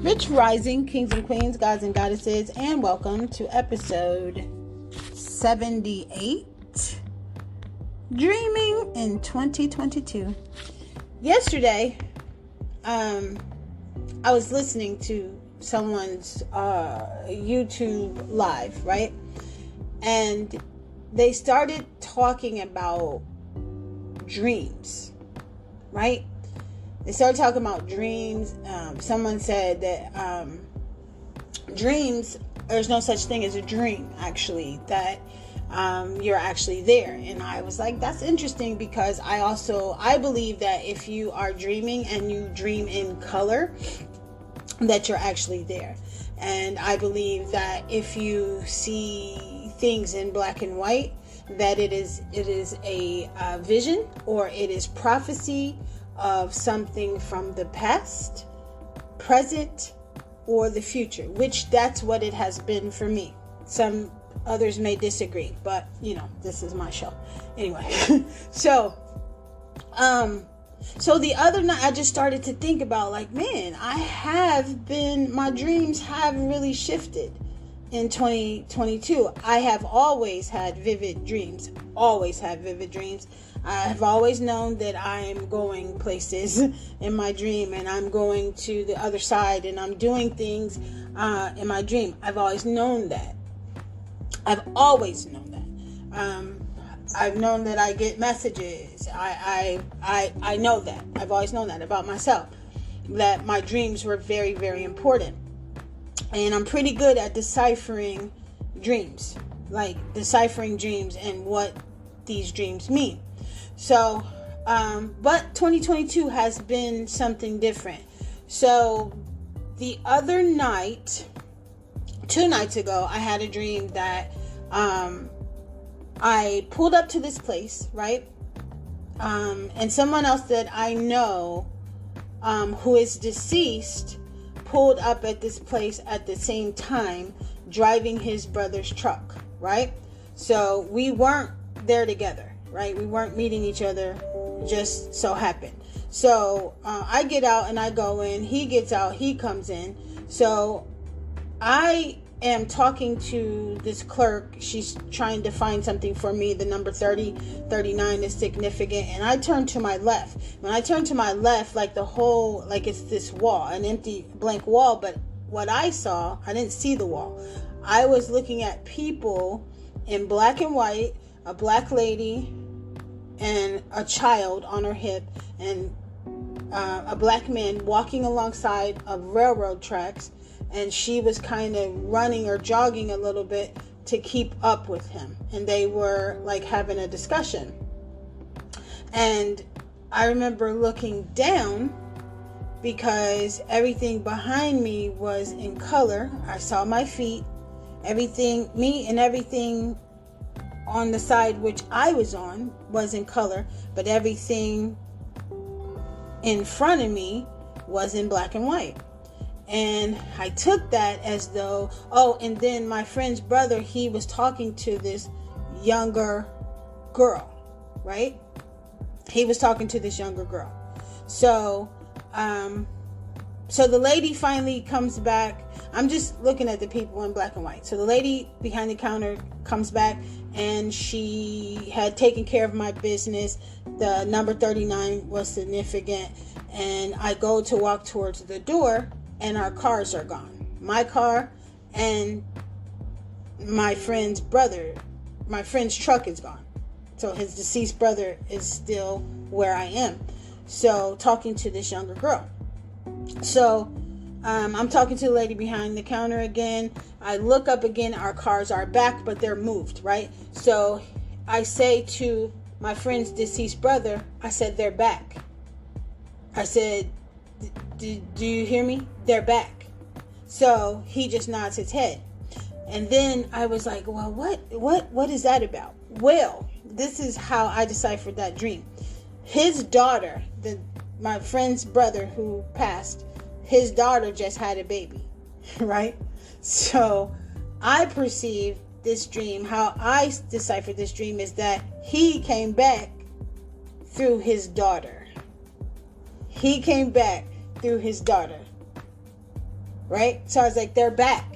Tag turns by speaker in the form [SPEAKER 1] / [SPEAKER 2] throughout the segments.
[SPEAKER 1] Rich Rising, Kings and Queens, Gods and Goddesses, and welcome to episode 78, Dreaming in 2022. Yesterday, I was listening to someone's YouTube live, right? And they started talking about dreams, right? They started talking about dreams. Someone said that dreams, there's no such thing as a dream, actually, that you're actually there. And I was like, that's interesting, because I believe that if you are dreaming and you dream in color, that you're actually there. And I believe that if you see things in black and white, that it is a vision, or it is prophecy of something from the past, present, or the future, which that's what it has been for me. Some others may disagree, but this is my show anyway. So the other night I just started to think about, like, man, my dreams have really shifted in 2022. I have always had vivid dreams. I have always known that I'm going places in my dream, and I'm going to the other side, and I'm doing things in my dream. I've always known that. I've known that I get messages. I know that. I've always known that about myself, that my dreams were very, very important. And I'm pretty good at deciphering dreams and what these dreams mean. So, but 2022 has been something different. So the other night, 2 nights ago, I had a dream that I pulled up to this place, right? And someone else that I know who is deceased pulled up at this place at the same time, driving his brother's truck, right? So we weren't there together, right? We weren't meeting each other, just so happened. So I get out and I go in, he gets out, he comes in. So I am talking to this clerk. She's trying to find something for me. The number 39 is significant. And I turn to my left. When I turn to my left, like it's this wall, an empty blank wall. But what I saw, I didn't see the wall. I was looking at people in black and white, a black lady and a child on her hip, and a black man walking alongside of railroad tracks. And she was kind of running or jogging a little bit to keep up with him. And they were like having a discussion. And I remember looking down, because everything behind me was in color. I saw my feet, everything on the side which I was on was in color, but everything in front of me was in black and white. And I took that as though, and then my friend's brother, he was talking to this younger girl, right? He was talking to this younger girl. So the lady finally comes back. I'm just looking at the people in black and white. So the lady behind the counter comes back, and she had taken care of my business. The number 39 was significant. And I go to walk towards the door, and our cars are gone. My car and my friend's truck is gone. So his deceased brother is still where I am. So talking to this younger girl. So I'm talking to the lady behind the counter again. I look up again. Our cars are back, but they're moved, right? So I say to my friend's deceased brother, I said, they're back. I said, do you hear me? They're back. So he just nods his head. And then I was like, well, what is that about? Well, this is how I deciphered that dream. His daughter, my friend's brother who passed, his daughter just had a baby, right? So I perceived this dream, how I deciphered this dream, is that he came back through his daughter. He came back through his daughter. right? So I was like, they're back.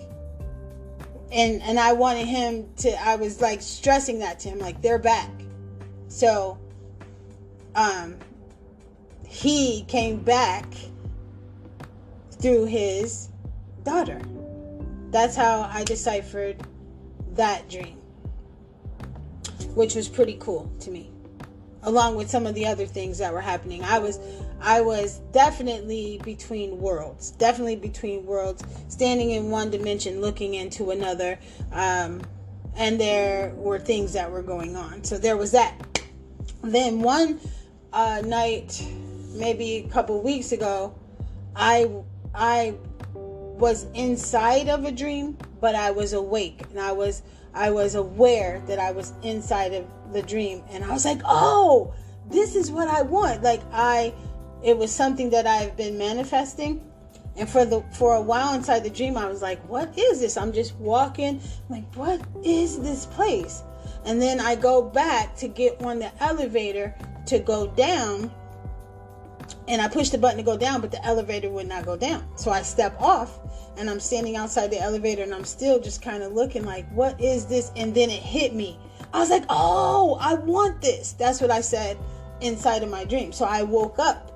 [SPEAKER 1] And I wanted him to, I was like stressing that to him, like, they're back. So he came back through his daughter. That's how I deciphered that dream, which was pretty cool to me, along with some of the other things that were happening. I was definitely between worlds, standing in one dimension, looking into another, and there were things that were going on. So there was that. Then one night, maybe a couple weeks ago, I was inside of a dream, but I was awake, and I was aware that I was inside of the dream, and I was like, oh, this is what I want. Like, it was something that I've been manifesting, and for a while inside the dream, I was like, what is this? I'm just walking, like, what is this place? And then I go back to get on the elevator to go down, and I push the button to go down, but the elevator would not go down. So I step off, and I'm standing outside the elevator, and I'm still just kind of looking like, what is this? And then it hit me. I was like, oh, I want this. That's what I said inside of my dream. So I woke up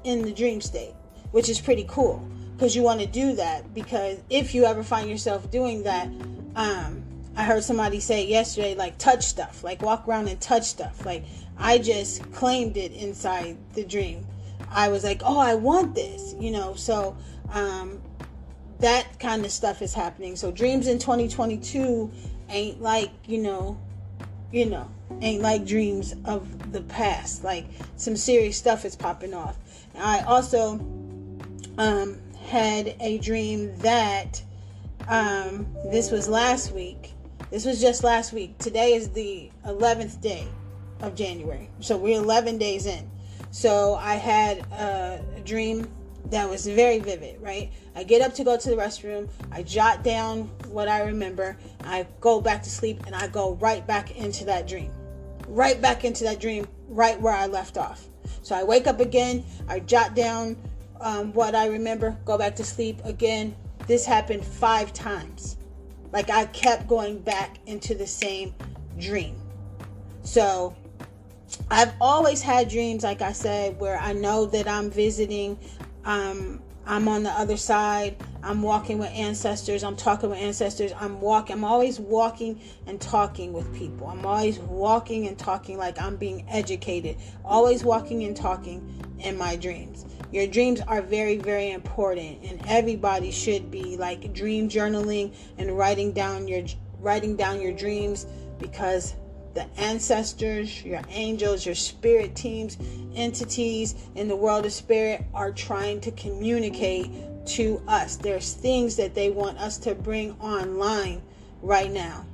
[SPEAKER 1] in the dream state, which is pretty cool, because you want to do that, because if you ever find yourself doing that, I heard somebody say yesterday, like, touch stuff, like walk around and touch stuff. Like, I just claimed it inside the dream. I was like, oh, I want this, so that kind of stuff is happening. So dreams in 2022 ain't like, ain't like dreams of the past. Like, some serious stuff is popping off. I also had a dream that this was last week. This was just last week. Today is the 11th day of January. So we're 11 days in. So I had a dream that was very vivid, right? I get up to go to the restroom. I jot down what I remember. I go back to sleep, and I go right back into that dream. Right back into that dream, right where I left off. So I wake up again. I jot down what I remember. Go back to sleep again. This happened 5 times. Like, I kept going back into the same dream. So I've always had dreams, like I said, where I know that I'm visiting, I'm on the other side, I'm walking with ancestors, I'm talking with ancestors, I'm always walking and talking with people. I'm always walking and talking like I'm being educated, always walking and talking in my dreams. Your dreams are very, very important, and everybody should be like dream journaling and writing down your dreams, because the ancestors, your angels, your spirit teams, entities in the world of spirit are trying to communicate to us. There's things that they want us to bring online right now.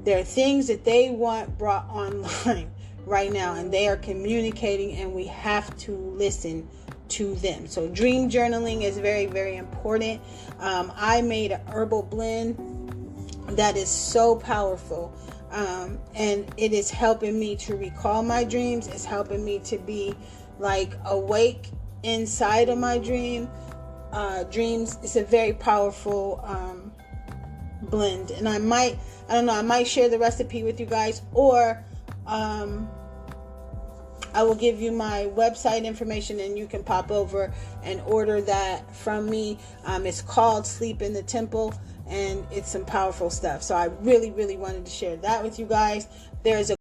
[SPEAKER 1] There are things that they want brought online right now, and they are communicating, and we have to listen to them. So dream journaling is very, very important. I made an herbal blend that is so powerful. And it is helping me to recall my dreams. It's helping me to be like awake inside of my dreams. It's a very powerful blend, and I might share the recipe with you guys, or I will give you my website information, and you can pop over and order that from me. It's called Sleep in the Temple, and it's some powerful stuff. So I really, really wanted to share that with you guys. There's a